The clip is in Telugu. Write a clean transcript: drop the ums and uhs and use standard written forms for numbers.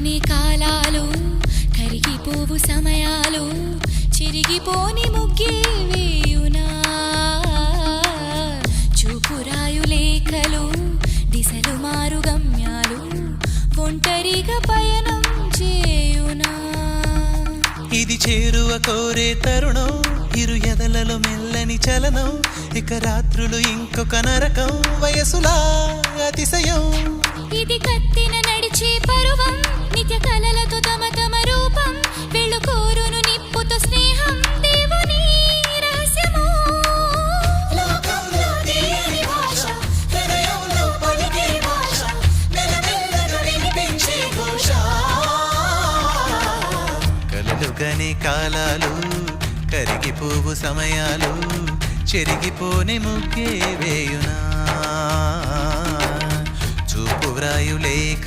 కలలుగనే కాలాలు కరిగిపోవు సమయాలు చెరిగిపోని ముగ్గే వేయునా చూపురాయు లేఖలు దిశలు మారు గమ్యాలు ఒంటరిగా పయనం చేయునా ఇది చేరువ కోరే తరుణం ఇరు ఎదలలో మెల్లని చలనం ఇక రాత్రులు ఇంకొక నరకం వయసులా అతిశయం ఇది కత్తిన నడిచే పరువం నిత్య కలలతో తమ తమ రూపం వెళ్ళు కోరును నిప్పుతో స్నేహం దేవుని రహస్యము లోకంలో దేని భాష హృదయంలో పలికే భాష మెల్లమెల్లగా వినిపించే ఘోష కలలుగనే కాలాలు కరిగిపోవు సమయాలు చెరిగిపోని ముగ్గే వేయునా చూపు వ్రాయు లేఖ